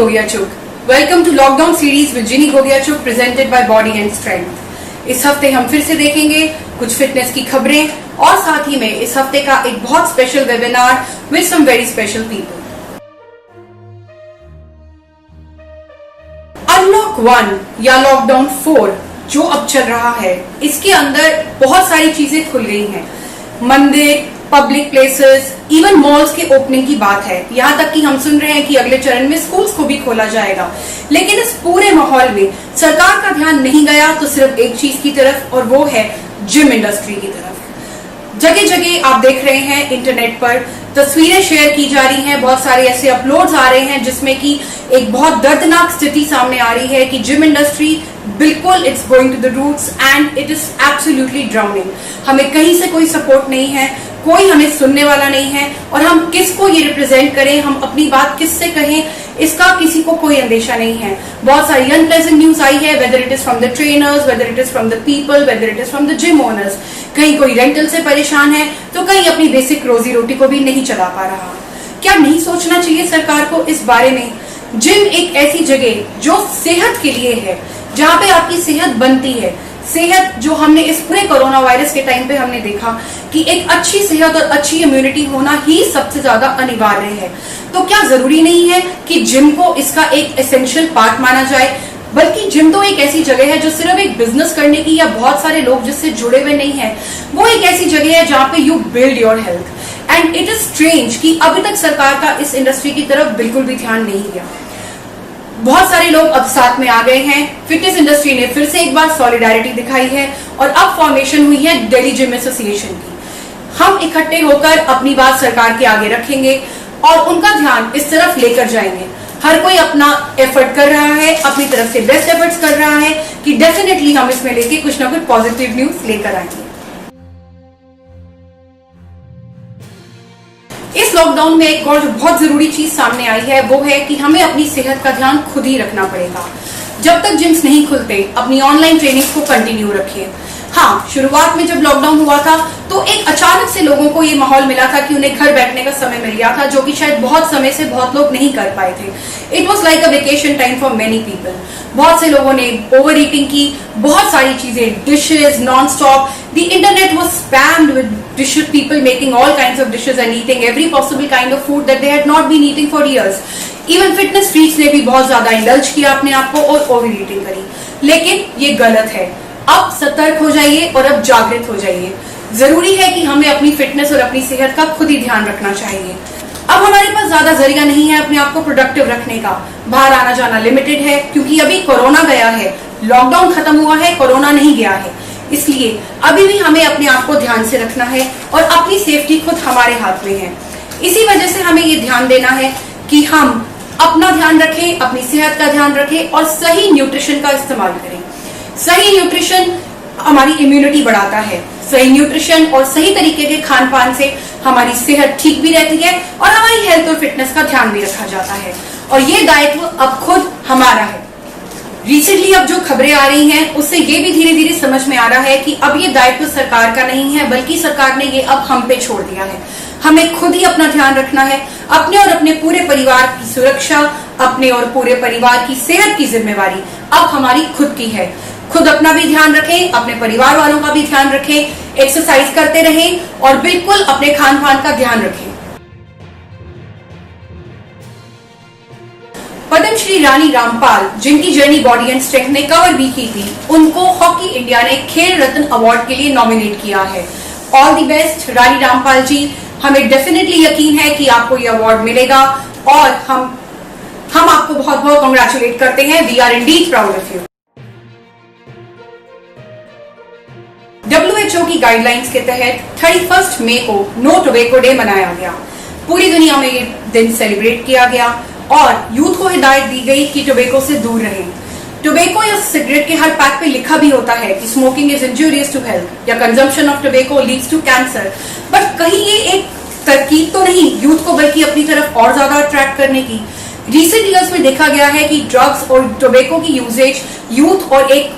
Gogiachuk. Welcome to Lockdown Series with Ginny Gogiachuk presented by Body and Strength. इस हफ्ते हम फिर से देखेंगे कुछ फिटनेस की खबरें और साथ ही में इस हफ्ते का एक बहुत special webinar with some very special people. Unlock 1 या लॉकडाउन 4 जो अब चल रहा है, इसके अंदर बहुत सारी चीजें खुल गई हैं। मंदिर, पब्लिक प्लेसेस, इवन मॉल्स के ओपनिंग की बात है। यहाँ तक कि हम सुन रहे हैं कि अगले चरण में स्कूल्स को भी खोला जाएगा। लेकिन इस पूरे माहौल में सरकार का ध्यान नहीं गया तो सिर्फ एक चीज की तरफ, और वो है जिम इंडस्ट्री की तरफ। जगह जगह आप देख रहे हैं इंटरनेट पर तस्वीरें शेयर की जा रही हैं, बहुत सारे ऐसे अपलोड्स आ रहे हैं जिसमें कि एक बहुत दर्दनाक स्थिति सामने आ रही है कि जिम इंडस्ट्री बिल्कुल it's going to the roots and it is absolutely drowning. हमें कहीं से कोई सपोर्ट नहीं है, कोई हमें सुनने वाला नहीं है, और हम किसको ये रिप्रेजेंट करें, हम अपनी बात किससे कहें, इसका किसी को कोई अंदेशा नहीं है। बहुत सारी अनप्लेजेंट न्यूज आई है, whether it is from the trainers, whether it is from the people, whether it is from the gym owners. कहीं कोई रेंटल से परेशान है तो कहीं अपनी बेसिक रोजी रोटी को भी नहीं चला पा रहा। क्या नहीं सोचना चाहिए सरकार को इस बारे में? जिम एक ऐसी जगह जो सेहत के लिए है, जहाँ पे आपकी सेहत बनती है। सेहत जो हमने इस पूरे कोरोना वायरस के टाइम पे हमने देखा कि एक अच्छी सेहत और अच्छी इम्यूनिटी होना ही सबसे ज्यादा अनिवार्य है। तो क्या जरूरी नहीं है कि जिम को इसका एक एसेंशियल पार्ट माना जाए, बल्कि जिम तो एक ऐसी जगह है जो सिर्फ एक बिजनेस करने की या बहुत सारे लोग जिससे जुड़े हुए नहीं है, वो एक ऐसी जगह है जहाँ पे you build your health. And it is strange कि अभी तक सरकार का इस इंडस्ट्री की तरफ बिल्कुल भी ध्यान नहीं गया। बहुत सारे लोग अब साथ में आ गए हैं। फिटनेस इंडस्ट्री ने फिर से एक बार सॉलिडारिटी दिखाई है और अब फॉर्मेशन हुई है दिल्ली जिम एसोसिएशन की। हम इकट्ठे होकर अपनी बात सरकार के आगे रखेंगे और उनका ध्यान इस तरफ लेकर जाएंगे। हर कोई अपना एफर्ट कर रहा है, अपनी तरफ से बेस्ट एफर्ट्स कर रहा है कि डेफिनेटली हम इसमें लेके कुछ ना कुछ पॉजिटिव न्यूज लेकर आएंगे। इस लॉकडाउन में एक और जो बहुत जरूरी चीज सामने आई है वो है कि हमें अपनी सेहत का ध्यान खुद ही रखना पड़ेगा। जब तक जिम्स नहीं खुलते अपनी ऑनलाइन ट्रेनिंग को कंटिन्यू रखिए। हाँ, शुरुआत में जब लॉकडाउन हुआ था तो एक अचानक से लोगों को ये माहौल मिला था कि उन्हें घर बैठने का समय मिल गया था, जो कि शायद बहुत समय से बहुत लोग नहीं कर पाए थे। It was like a vacation time for many people. बहुत से लोगों ने ओवर ईटिंग की, बहुत सारी चीजें, dishes non stop. The internet was spammed with dishes, people making all kinds of dishes and eating every possible kind of food that they had not been eating for years. Even fitness freaks ने भी बहुत ज्यादा indulge किया अपने आप को और over eating करी। लेकिन ये गलत है। अब सतर्क हो जाइए और अब जागृत हो जाइए। जरूरी है कि हमें अपनी फिटनेस और अपनी सेहत का खुद ही ध्यान रखना चाहिए। अब हमारे पास ज्यादा जरिया नहीं है अपने आप को प्रोडक्टिव रखने का। बाहर आना जाना लिमिटेड है क्योंकि अभी कोरोना गया है, लॉकडाउन खत्म हुआ है, कोरोना नहीं गया है। इसलिए अभी भी हमें अपने आप को ध्यान से रखना है और अपनी सेफ्टी खुद हमारे हाथ में है। इसी वजह से हमें ये ध्यान देना है कि हम अपना ध्यान रखें, अपनी सेहत का ध्यान रखें और सही न्यूट्रिशन का इस्तेमाल करें। सही न्यूट्रिशन हमारी इम्यूनिटी बढ़ाता है। सही न्यूट्रिशन और सही तरीके के खान पान से हमारी सेहत ठीक भी रहती है और हमारी हेल्थ और फिटनेस का ध्यान भी रखा जाता है। और ये दायित्व अब खुद हमारा है। रिसेंटली अब जो खबरें आ रही हैं उससे ये भी धीरे धीरे समझ में आ रहा है कि अब ये दायित्व सरकार का नहीं है, बल्कि सरकार ने ये अब हम पे छोड़ दिया है। हमें खुद ही अपना ध्यान रखना है। अपने और अपने पूरे परिवार की सुरक्षा, अपने और पूरे परिवार की सेहत की जिम्मेवारी अब हमारी खुद की है। खुद अपना भी ध्यान रखें, अपने परिवार वालों का भी ध्यान रखें, एक्सरसाइज करते रहें और बिल्कुल अपने खान पान का ध्यान रखें। पद्मश्री रानी रामपाल, जिनकी जर्नी बॉडी एंड स्ट्रेंथ ने कवर भी की थी, उनको हॉकी इंडिया ने खेल रत्न अवार्ड के लिए नॉमिनेट किया है। All the best Rani Rampal ji. हमें डेफिनेटली यकीन है कि आपको ये अवार्ड मिलेगा और हम आपको बहुत बहुत कांग्रेचुलेट करते हैं। We are indeed proud of you. WHO की गाइडलाइंस के तहत 31 मई को नो टोबैको डे मनाया गया। पूरी दुनिया में ये दिन सेलिब्रेट किया गया और यूथ को हिदायत दी गई कि टोबैको से दूर रहें। टोबैको या सिगरेट के हर पैक पे लिखा भी होता है कि smoking is injurious to health या consumption of tobacco leads to cancer. But कहीं ये एक तरकीब तो नहीं यूथ को बल्कि अपनी तरफ और ज्यादा अट्रैक्ट करने की। रिसेंट ईयर्स में देखा गया है कि ड्रग्स और टोबैको की यूजेज यूथ और एक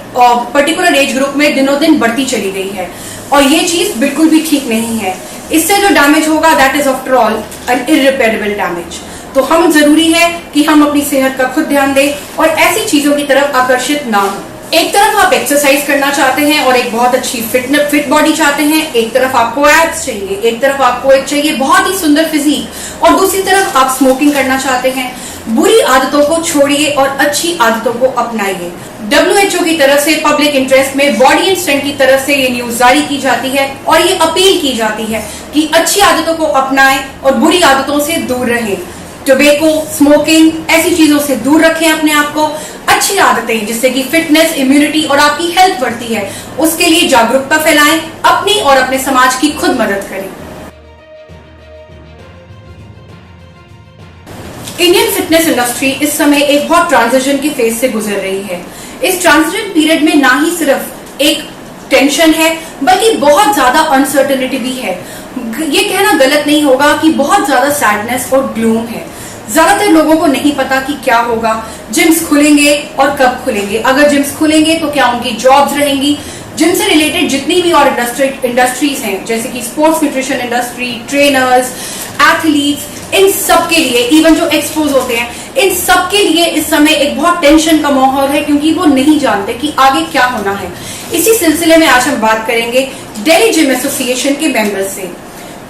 पर्टिकुलर एज ग्रुप में दिनों दिन बढ़ती चली गई है और ये चीज बिल्कुल भी ठीक नहीं है। इससे जो डैमेज होगा that is after all an irreparable damage. तो हम जरूरी है कि हम अपनी सेहत का खुद ध्यान दें और ऐसी चीजों की तरफ आकर्षित ना हो। एक तरफ आप एक्सरसाइज करना चाहते हैं और एक बहुत अच्छी फिट बॉडी चाहते हैं, एक तरफ आपको एब्स चाहिए, एक तरफ आपको एक चाहिए बहुत ही सुंदर फिजिक, और दूसरी तरफ आप स्मोकिंग करना चाहते हैं। बुरी आदतों को छोड़िए और अच्छी आदतों को अपनाइए। WHO की तरफ से पब्लिक इंटरेस्ट में बॉडी एंड स्ट्रेंथ की तरफ से ये न्यूज जारी की जाती है और ये अपील की जाती है कि अच्छी आदतों को अपनाएं और बुरी आदतों से दूर रहें। टोबैको, स्मोकिंग, ऐसी चीजों से दूर रखें अपने आप को। अच्छी आदतें जिससे कि फिटनेस, इम्यूनिटी और आपकी हेल्थ बढ़ती है, उसके लिए जागरूकता फैलाएं, अपनी और अपने समाज की खुद मदद करें। इंडियन फिटनेस इंडस्ट्री इस समय एक बहुत ट्रांजिशन की फेज से गुजर रही है। इस ट्रांजिशन पीरियड में ना ही सिर्फ एक टेंशन है बल्कि बहुत ज्यादा अनसर्टेनिटी भी है। ये कहना गलत नहीं होगा कि बहुत ज्यादा सैडनेस और ग्लूम है। ज्यादातर लोगों को नहीं पता कि क्या होगा, जिम्स खुलेंगे और कब खुलेंगे, अगर जिम्स खुलेंगे तो क्या उनकी जॉब्स रहेंगी। जिम से रिलेटेड जितनी भी और इंडस्ट्रीज हैं जैसे कि sports nutrition industry, trainers, athletes, इन सब के लिए, इवन जो एक्सपोज होते हैं, इन सब के लिए इस समय एक बहुत टेंशन का माहौल है क्योंकि वो नहीं जानते कि आगे क्या होना है। इसी सिलसिले में आज हम बात करेंगे दिल्ली जिम एसोसिएशन के मेंबर्स से।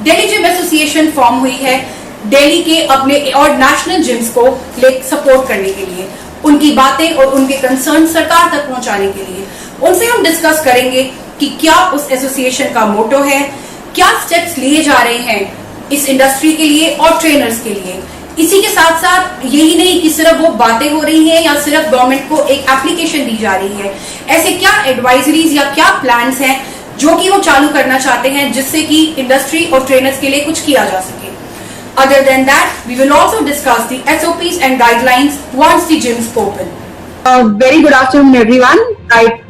दिल्ली जिम एसोसिएशन फॉर्म हुई है दिल्ली के अपने और नेशनल जिम्स को सपोर्ट करने के लिए, उनकी बातें और उनके कंसर्न सरकार तक पहुंचाने के लिए। उनसे हम डिस्कस करेंगे कि क्या उस एसोसिएशन का मोटो है, क्या स्टेप्स लिए जा रहे हैं इस इंडस्ट्री के लिए और ट्रेनर्स के लिए। इसी के साथ साथ यही नहीं कि सिर्फ वो बातें हो रही हैं या सिर्फ गवर्नमेंट को एक एप्लीकेशन दी जा रही है, ऐसे क्या एडवाइजरीज या क्या प्लान्स हैं जो कि वो चालू करना चाहते हैं जिससे कि इंडस्ट्री और ट्रेनर्स के लिए कुछ किया जा सके। Other than that, we will also discuss the SOPs and guidelines once the gyms open. Very good afternoon, everyone. It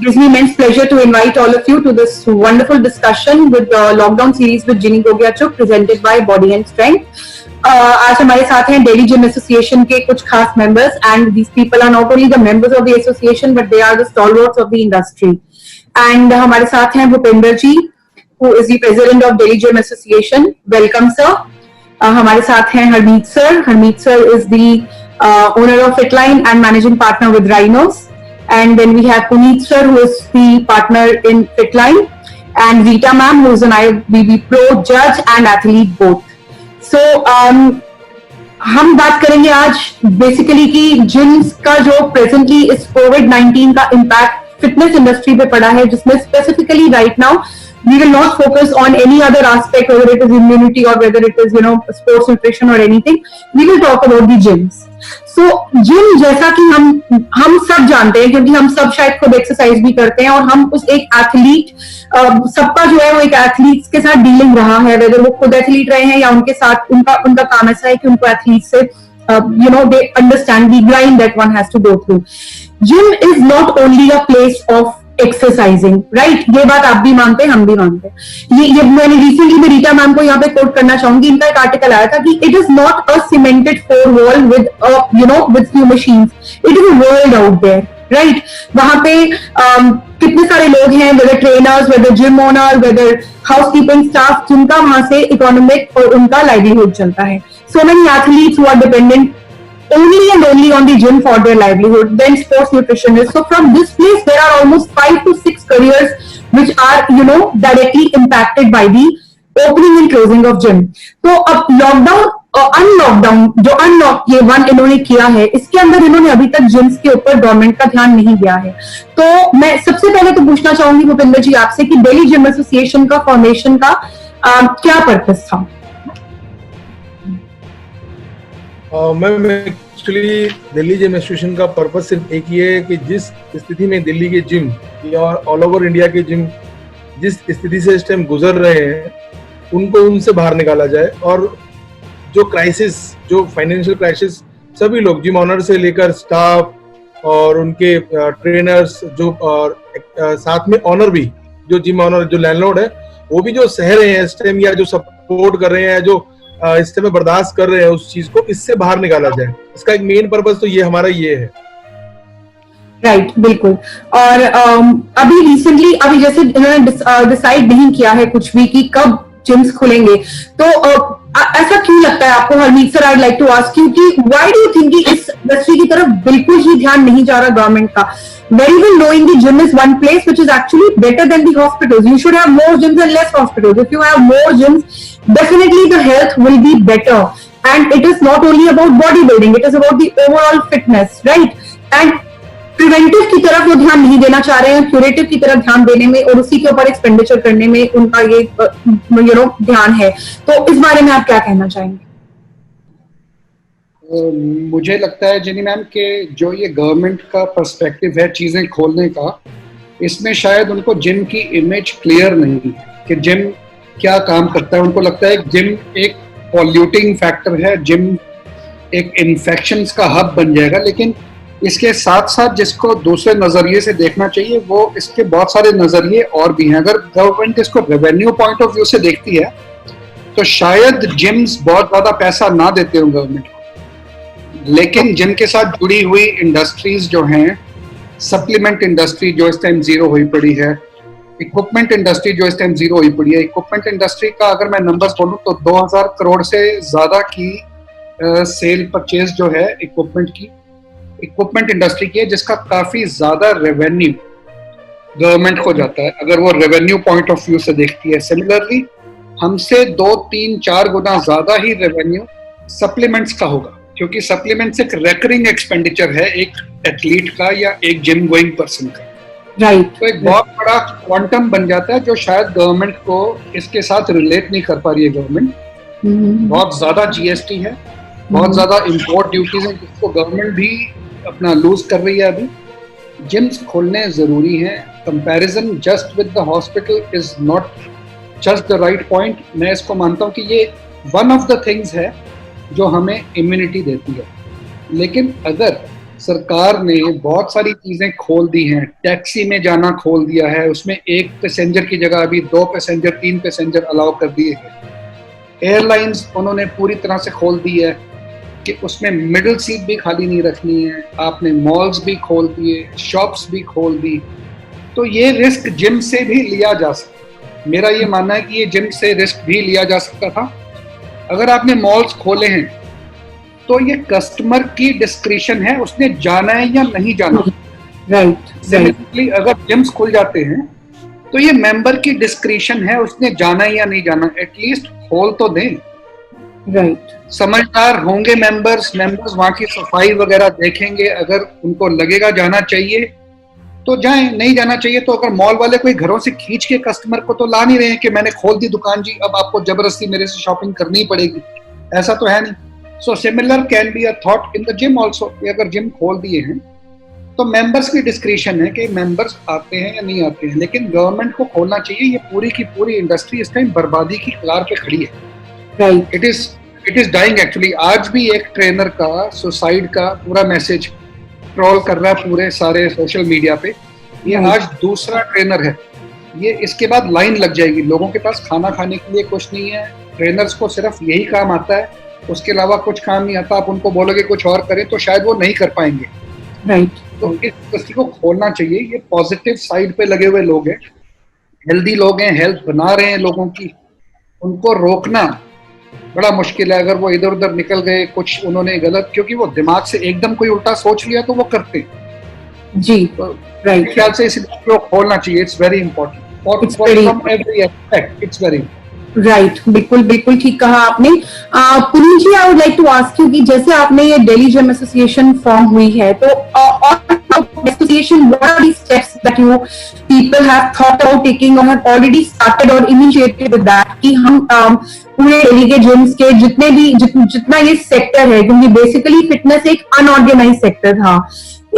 gives me immense pleasure to invite all of you to this wonderful discussion with the lockdown series with Ginny Gogiachuk presented by Body and Strength. आज हमारे साथ हैं Delhi gym association के कुछ खास members, and these people are not only the members of the association but they are the stalwarts of the industry. And हमारे साथ हैं भूपेंद्र जी, who is the president of Delhi Gym Association. Welcome, sir. हमारे साथ हैं Harmeet sir. Harmeet sir is the owner of Fitline and managing partner with Rhinos. And then we have Puneet sir, who is the partner in Fitline, and Rita ma'am, who is an IFBB Pro judge and athlete both. So हम बात करेंगे आज basically कि gyms का जो presently इस कोविड-19 का impact fitness industry पे पड़ा है, जिसमें specifically right now we will not focus on any other aspect, whether it is immunity or whether it is sports nutrition or anything. We will talk about the gyms. So gym जैसा कि हम सब जानते हैं, क्योंकि हम सब शायद खुद एक्सरसाइज भी करते हैं और हम उस एक एथलीट, सबका जो है वो एक एथलीट के साथ डीलिंग रहा है, वेदर वो खुद एथलीट रहे हैं या उनके साथ उनका काम ऐसा है कि उनको एथलीट से they understand the grind that one has to go through. Gym is not only a place of exercising, right? ये बात आप भी मानते हैं, हम भी मानते हैं। ये मैंने रिसेंटली में रीटा मैम को यहाँ पे कोट करना चाहूंगी। इनका एक आर्टिकल आया था कि it is not a cemented four wall with with few machines, it is a world out there, right? वहां पे कितने सारे लोग हैं, whether trainers, whether gym owner, whether house keeping staff, जिनका वहां से इकोनॉमिक और उनका लाइवलीहुड चलता है। So many athletes who are dependent only and only on the gym for their livelihood, then sports nutritionists. So from this place there are almost 5 to 6 careers which are directly impacted by the opening and closing of gym. So अब lockdown और unlockdown, जो unlock ये one इन्होंने किया है, इसके अंदर इन्होंने अभी तक gyms के ऊपर गवर्नमेंट का ध्यान नहीं दिया है। तो मैं सबसे पहले तो पूछना चाहूंगी भूपेंद्र जी आपसे कि दिल्ली जिम एसोसिएशन का फॉर्मेशन का क्या पर्पस था? Ma'am actually Delhi gym association का पर्पस सिर्फ एक ही है कि जिस स्थिति में दिल्ली के जिम या ऑल ओवर इंडिया के जिम जिस स्थिति से इस टाइम गुजर रहे हैं, उनको उनसे बाहर निकाला जाए और जो क्राइसिस, जो फाइनेंशियल क्राइसिस, सभी लोग जिम ऑनर से लेकर स्टाफ और उनके ट्रेनर्स, जो और साथ में ऑनर भी, जो जिम ऑनर, जो लैंडलॉर्ड है, वो भी जो सह रहे हैं इस टाइम या जो सपोर्ट कर रहे हैं, जो इस समय बर्दाश्त कर रहे हैं उस चीज को, इससे बाहर निकाला जाए। इसका एक मेन पर्पस तो ये हमारा ये है। राइट, बिल्कुल। और अभी रिसेंटली, अभी जैसे इन्होंने डिसाइड नहीं किया है कुछ भी कि कब जिम्स खुलेंगे, तो ऐसा क्यों लगता है आपको? Harmeet sir, I'd like to ask you कि why do you think कि इस इंडस्ट्री की तरफ बिल्कुल ही ध्यान नहीं जा रहा गवर्नमेंट का? Very well knowing the gym is one place which is actually better than the hospitals. You should have more gyms and less hospitals. If you have more gyms, definitely the health will be better. And it is not only about bodybuilding, it is about the overall fitness, right? And preventive की तरफ वो ध्यान नहीं देना चाह रहे हैं, curative की तरफ ध्यान देने में और उसी के ऊपर एक्सपेंडिचर करने में उनका ये ध्यान है। तो इस बारे में आप क्या कहना चाहेंगे? मुझे लगता है जिनी मैम के जो ये गवर्नमेंट का पर्सपेक्टिव है चीजें खोलने का, इसमें शायद उनको जिम की इमेज क्लियर नहीं कि जिम क्या काम करता है। उनको लगता है जिम एक पॉल्यूटिंग फैक्टर है, जिम एक इन्फेक्शंस का हब बन जाएगा। लेकिन इसके साथ साथ जिसको दूसरे नजरिए से देखना चाहिए, वो इसके बहुत सारे नजरिए और भी हैं। अगर गवर्नमेंट इसको रेवेन्यू पॉइंट ऑफ व्यू से देखती है तो शायद जिम्स बहुत ज्यादा पैसा ना देते हो गवर्नमेंट को, लेकिन जिम के साथ जुड़ी हुई इंडस्ट्रीज जो हैं, सप्लीमेंट इंडस्ट्री जो इस टाइम जीरो हुई पड़ी है, इक्विपमेंट इंडस्ट्री जो इस टाइम जीरो हुई पड़ी है। इक्विपमेंट इंडस्ट्री का अगर मैं नंबर्स बोलूं तो 2000 करोड़ से ज्यादा की सेल परचेज जो है इक्विपमेंट इंडस्ट्री की है, जिसका काफी ज्यादा रेवेन्यू गवर्नमेंट को जाता है अगर वो रेवेन्यू पॉइंट ऑफ व्यू से देखती है। सिमिलरली हमसे 2, 3, 4 गुना ज्यादा ही रेवेन्यू सप्लीमेंट्स का होगा, क्योंकि सप्लीमेंट्स एक रेकरिंग एक्सपेंडिचर है एक एथलीट का या एक जिम गोइंग पर्सन का। राइट। तो एक बहुत बड़ा क्वांटम बन जाता है जो शायद गवर्नमेंट को इसके साथ रिलेट नहीं कर पा रही है। गवर्नमेंट बहुत ज्यादा जीएसटी है, बहुत ज्यादा इंपोर्ट ड्यूटीज है, जिसको गवर्नमेंट भी अपना लूज कर रही है। अभी जिम्स खोलने जरूरी हैं। Comparison just with the hospital is not just the right point. मैं इसको मानता हूँ कि ये वन ऑफ द थिंग्स है जो हमें इम्यूनिटी देती है। लेकिन अगर सरकार ने बहुत सारी चीजें खोल दी हैं, टैक्सी में जाना खोल दिया है, उसमें 1 पैसेंजर की जगह अभी 2 पैसेंजर 3 पैसेंजर अलाउ कर दिए हैं। एयरलाइंस उन्होंने पूरी तरह से खोल दी है कि उसमें मिडिल सीट भी खाली नहीं रखनी है। आपने मॉल्स भी खोल दिए, शॉप्स भी खोल दी, तो ये रिस्क जिम से भी लिया जा सकता। मेरा ये मानना है कि ये जिम से रिस्क भी लिया जा सकता था। अगर आपने मॉल्स खोले हैं तो ये कस्टमर की डिस्क्रिशन है, उसने जाना है या नहीं जाना। सिमिलरली अगर जिम्स खुल जाते हैं तो ये मेंबर की डिस्क्रिशन है, उसने जाना है या नहीं जाना। एटलीस्ट खोल तो दें। राइट। समझदार होंगे मेंबर्स वहाँ की सफाई वगैरह देखेंगे। अगर उनको लगेगा जाना चाहिए तो जाएं, नहीं जाना चाहिए तो अगर मॉल वाले कोई घरों से खींच के कस्टमर को तो ला नहीं रहे हैं कि मैंने खोल दी दुकान जी, अब आपको जबरदस्ती मेरे से शॉपिंग करनी पड़ेगी, ऐसा तो है नहीं। So similar can be a thought in the gym also. अगर जिम खोल दिए हैं तो मेंबर्स की डिस्क्रिशन है कि मेंबर्स आते हैं या नहीं आते हैं, लेकिन गवर्नमेंट को खोलना चाहिए। ये पूरी की पूरी इंडस्ट्री इस टाइम बर्बादी की कगार पे खड़ी है। Right. It is dying actually. आज भी एक ट्रेनर का सुसाइड का पूरा मैसेज ट्रोल कर रहा है पूरे सारे सोशल मीडिया पे। ये आज दूसरा ट्रेनर है। ये इसके बाद लाइन लग जाएगी। लोगों के पास खाना खाने के लिए कुछ नहीं है, ट्रेनर्स को सिर्फ यही काम आता है, उसके अलावा कुछ काम नहीं आता। आप उनको बोलोगे कुछ और करें तो शायद वो नहीं कर पाएंगे। राइट। तो इस इंडस्ट्री को खोलना चाहिए। ये पॉजिटिव साइड पे लगे हुए लोग हैं, हेल्दी लोग हैं, हेल्थ बना रहे हैं लोगों की। उनको रोकना बड़ा मुश्किल है। अगर वो इधर उधर निकल गए, कुछ उन्होंने गलत, क्योंकि वो दिमाग से एकदम कोई उल्टा सोच लिया तो वो करते जी। तो राइट। ख्याल से इस को खोलना चाहिए। It's very important for from every aspect. It's very right. बिल्कुल बिल्कुल ठीक कहा आपने। Puneet ji, I would like to ask you कि जैसे आपने ये दिल्ली जिम एसोसिएशन फॉर्म हुई है, तो association, what are the steps that you people have thought about taking और हैव ऑलरेडी स्टार्टेड और इनिशिएटेड विद दैट कि हम पूरे दिल्ली के जिम्स के जितना ये सेक्टर है, क्योंकि बेसिकली फिटनेस एक अनऑर्गेनाइज सेक्टर था,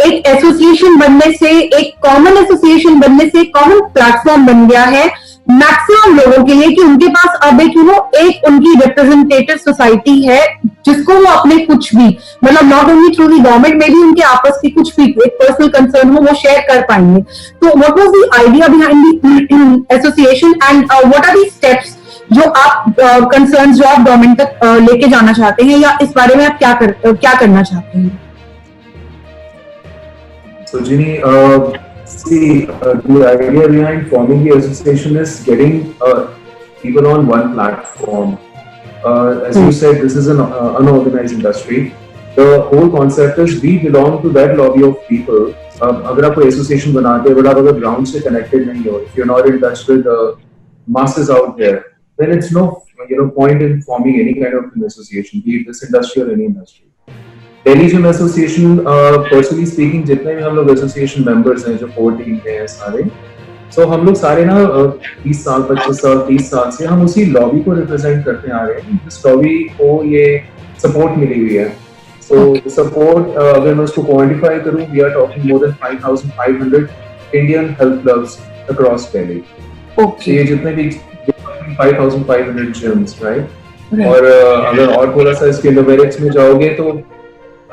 एक एसोसिएशन बनने से, एक कॉमन एसोसिएशन बनने से एक कॉमन प्लेटफॉर्म बन गया है मैक्सिमम लोगों के लिए कि उनके पास अब एक एक उनकी रिप्रेजेंटेटिव सोसाइटी है जिसको वो अपने कुछ भी, मतलब not only through the government में भी उनके आपस की कुछ भी एक पर्सनल कंसर्न हो वो शेयर कर पाएंगे। तो what was the idea behind the association and what are the steps जो आप कंसर्न्स जो आप गवर्नमेंट तक लेके जाना चाहते हैं, या इस बारे में आप क्या करना चाहते हैं? So Ginny, see, the idea behind forming the association is getting people on one platform. As you said, this is an unorganized industry. The whole concept is we belong to that lobby of people. अगर आप कोई association बनाते हैं, but आप अगर ground से connected नहीं हो, if you're not in touch with the masses out there, then it's no point in forming any kind of an association, be it this industry or any industry. Delhi Gym Association, personally speaking, जितने भी हम लोग association members हैं जो core team में हैं सारे, so हम लोग सारे ना 20 साल 25 साल 30 साल से हम उसी लॉबी को रिप्रेजेंट करते आ रहे हैं, जिस लॉबी को ये सपोर्ट मिली हुई है. So support, अगर मैं उसको क्वांटिफाई करूं, we are talking more than 5,500 Indian health clubs across Delhi. Okay. So ये जितने भी 5,500 gyms, right? और अगर और थोड़ा सा इसके न्यूमेरिक्स में जाओगे तो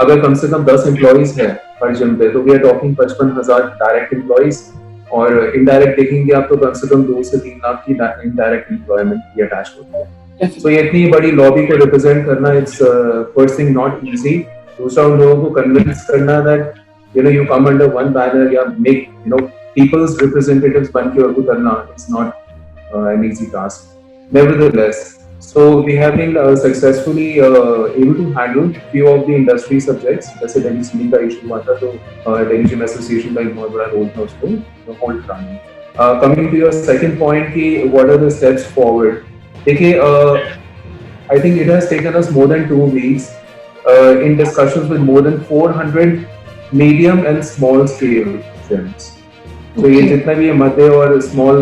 अगर कम से कम 10 एम्प्लॉइज है हर जिम पे, तो we are talking 55,000 direct employees, और इनडायरेक्ट देखेंगे आप तो कम से कम 2 से 3 लाख की इनडायरेक्ट एम्प्लॉयमेंट की अटैच होती है. So ये इतनी बड़ी लॉबी को रिप्रेजेंट करना, it's first thing not easy. दूसरा उन लोगों को कन्विंस करना that you come under one banner या make people's representatives बन के और उतरना, it's not an easy task. Nevertheless, so we have been successfully able to handle few of the industry subjects. जैसे Delhi City का issue हुआ था तो Delhi Gym Association का एक बहुत बड़ा रोल था उसको होल्ड कराने. Coming to your second point कि what are the steps forward? देखिए, I think it has taken us more than 2 weeks in discussions with more than 400 medium and small scale gyms. So ये जितना भी मध्य और small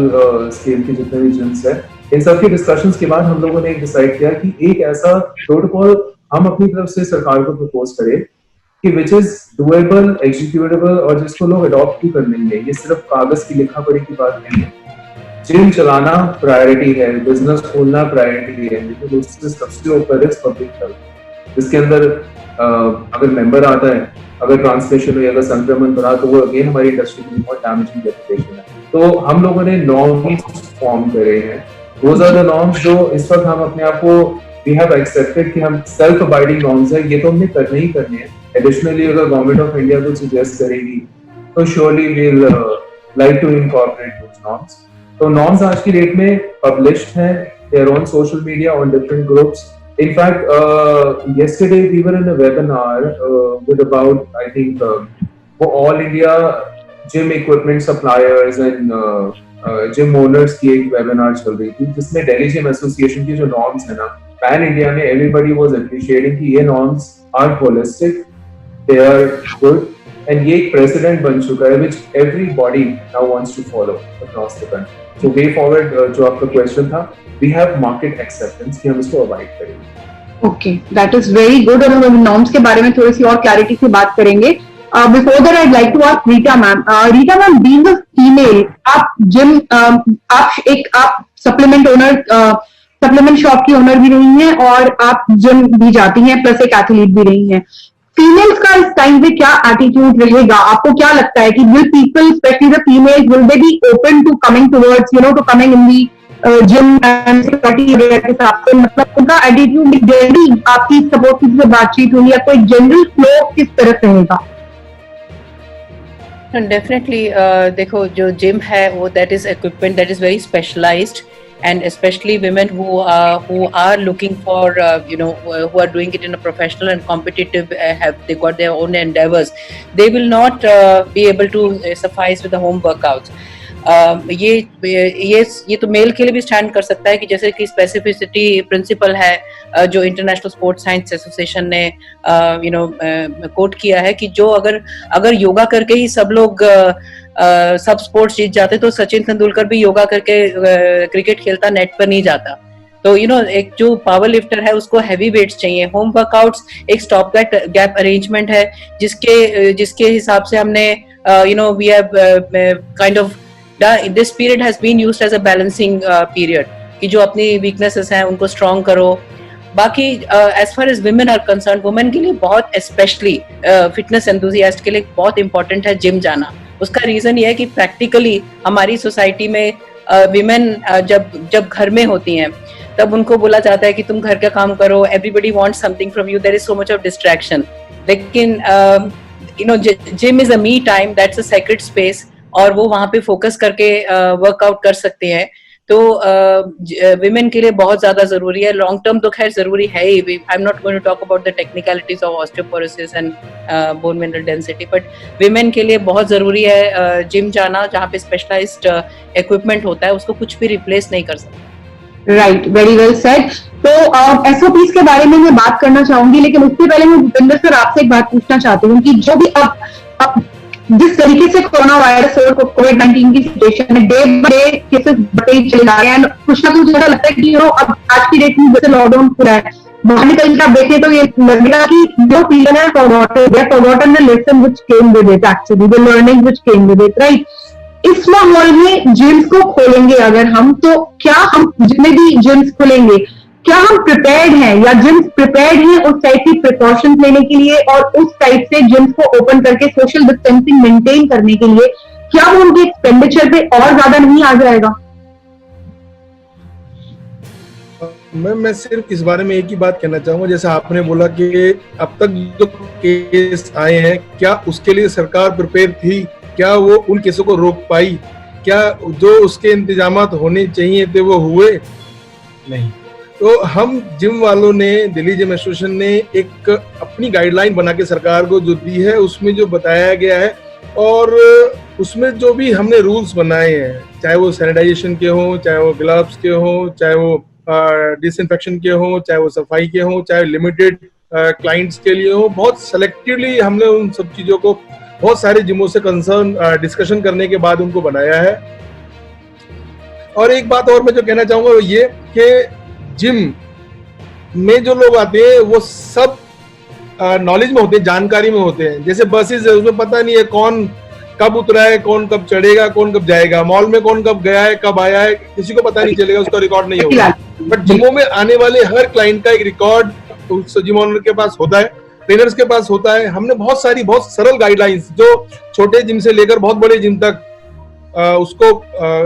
scale के जितने भी gyms है, इन सब के डिस्कशंस के बाद हम लोगों ने डिसाइड किया कि एक ऐसा प्रोटोकॉल हम अपनी तरफ से सरकार को प्रपोज करें कि विच इज डुएबल, एग्जीक्यूटेबल और जिसको लोग अडॉप्ट भी कर लेंगे. ये सिर्फ कागज की लिखा पढ़ी की बात नहीं है. जिम चलाना प्रायोरिटी है, बिजनेस खोलना प्रायोरिटी है, लेकिन उससे सबसे ऊपर है पब्लिक हेल्थ, जिसके अंदर अगर मेंबर आता है, अगर ट्रांसमिशन हुई, अगर संक्रमण बढ़ा, तो वो अगेन हमारी इंडस्ट्री के लिए बहुत डैमेजिंग रेपुटेशन है. तो हम लोगों ने नॉर्म्स फॉर्म करे हैं. Those are the norms जो इस वक्त हम अपने आप को we have accepted कि हम self abiding norms है, ये तो हमने करने ही करने हैं. Additionally, अगर गवर्नमेंट ऑफ इंडिया को suggest करेगी तो surely we'll like to incorporate those norms. तो norms आज की डेट में published हैं, they are on social media on different groups. In fact, yesterday we were in a webinar with about I think for all India gym equipment suppliers and gym owners की एक webinar चल रही थी, जिसमें Delhi gym association की जो norms है ना, पैन इंडिया में एवरीबॉडी वाज अप्रिशिएटिंग कि ये norms are holistic, they are good, and ये एक प्रेसिडेंट बन चुका है which everybody now wants to follow across the country. So way forward जो आपका क्वेश्चन था, वी हैव मार्केट एक्सेप्टेंस कि हम इसको अवॉइड करेंगे. Okay, that is very good. और हम नॉर्म्स के बारे में थोड़ी सी और क्लैरिटी से बात करेंगे. Before that, I'd like to ask Rita ma'am. Rita ma'am, being a female, आप जिम आप सप्लीमेंट ओनर, सप्लीमेंट शॉप की ओनर भी रही हैं और आप जिम भी जाती हैं, प्लस एक एथलीट भी रही हैं. फीमेल्स का इस टाइम पे क्या एटीट्यूड रहेगा? आपको क्या लगता है कि will people, especially the females, will they be open to coming towards, to coming in the gym and security वगैरह के साथ? मतलब उनका एटीट्यूड जनरली आपकी सपोर्ट से बातचीत हुई या कोई जनरल फ्लो किस तरह से रहेगा? डेफिनेटली देखो, जो जिम है वो that is equipment that is very specialised, and especially women who are looking for who are doing it in a professional and competitive, they got their own endeavors, they will not be able to suffice with the home workouts. ये तो mail के लिए भी stand कर सकता है कि जैसे कि स्पेसिफिसिटी प्रिंसिपल है जो इंटरनेशनल स्पोर्ट्स साइंस एसोसिएशन ने कोट किया है कि जो अगर योगा करके ही सब लोग सब स्पोर्ट्स जीत जाते तो सचिन तेंदुलकर भी योगा करके क्रिकेट खेलता, नेट पर नहीं जाता. तो एक जो पावर लिफ्टर है उसको हैवी वेट्स चाहिए. होम वर्कआउट्स एक स्टॉप गैप अरेंजमेंट है जिसके हिसाब से हमने we have kind of this period has been used as a balancing period कि जो अपनी weaknesses हैं उनको strong करो. बाकी as far as women are concerned, women के लिए बहुत especially fitness enthusiast के लिए बहुत important है जिम जाना. उसका रीजन ये है कि प्रैक्टिकली हमारी सोसाइटी में women जब घर में होती हैं तब उनको बोला जाता है कि तुम घर का काम करो, everybody wants something from you, there is so much of distraction. लेकिन gym is a me time, that's a sacred space और वो वहां पे फोकस करके वर्कआउट कर सकते हैं. तो विमेन के लिए बहुत ज्यादा जरूरी है। लॉन्ग टर्म तो खैर जरूरी है ही। I am not going to talk about the technicalities of osteoporosis and bone mineral density, but women के लिए बहुत जरूरी है जिम जाना, जहाँ पे स्पेशलाइज्ड इक्विपमेंट होता है, उसको कुछ भी रिप्लेस नहीं कर सकता। Right, very well said. तो एसओपीज के बारे में मैं बात करना चाहूंगी, लेकिन उससे पहले मैं भूपेंद्र सर आपसे एक बात पूछना चाहती हूँ कि जो भी अब जिस तरीके से कोरोना वायरस और कोविड-19 की सिचुएशन में डे बाय डे केसेस बढ़ते ही चले जा रहे हैं, कुछ ना कुछ ऐसा लगता है कि अब आज की डेट में जैसे लॉकडाउन खुला है, बाहर निकल कर आप देखें तो ये लगेगा कि जो सीजन है forgotten the lesson which came with it, actually the learning which came with it, right. इस माहौल में जिम्स को खोलेंगे अगर हम, तो क्या हम जितने भी जिम्स खोलेंगे, क्या हम प्रिपेयर्ड हैं या जिम्स प्रिपेयर्ड हैं उस टाइप की प्रिकॉशंस लेने के लिए, और उस टाइप से जिम्स को ओपन करके सोशल डिस्टेंसिंग मेंटेन करने के लिए क्या वो उनके एक्सपेंडिचर पे और ज्यादा नहीं आ जाएगा? मैं सिर्फ इस बारे में एक ही बात कहना चाहूंगा, जैसे आपने बोला कि अब तक जो केस आए हैं, क्या उसके लिए सरकार प्रिपेयर थी? क्या वो उन केसों को रोक पाई? क्या जो उसके इंतजामात होने चाहिए थे वो हुए? नहीं। तो हम जिम वालों ने, दिल्ली जिम एसोसिएशन ने एक अपनी गाइडलाइन बना के सरकार को जो दी है, उसमें जो बताया गया है और उसमें जो भी हमने रूल्स बनाए हैं, चाहे वो सैनिटाइजेशन के हों, चाहे वो ग्लव्स के हों, चाहे वो डिसइंफेक्शन के हों, चाहे वो सफाई के हों, चाहे लिमिटेड क्लाइंट्स के लिए हो, बहुत सेलेक्टिवली हमने उन सब चीजों को बहुत सारे जिमों से कंसर्न डिस्कशन करने के बाद उनको बनाया है। और एक बात और मैं जो कहना चाहूंगा वो ये कि जिम में जो लोग आते हैं वो सब नॉलेज में होते हैं, जानकारी में होते हैं। जैसे बसेस है, उसमें पता नहीं है कौन कब उतरा है, कौन कब चढ़ेगा, कौन कब जाएगा, मॉल में कौन कब गया है, कब आया है, किसी को पता नहीं चलेगा, उसका रिकॉर्ड नहीं होगा। बट जिमों में आने वाले हर क्लाइंट का एक रिकॉर्ड उस जिम ओनर के पास होता है, ट्रेनर्स के पास होता है। हमने बहुत सरल गाइडलाइंस जो छोटे जिम से लेकर बहुत बड़े जिम तक उसको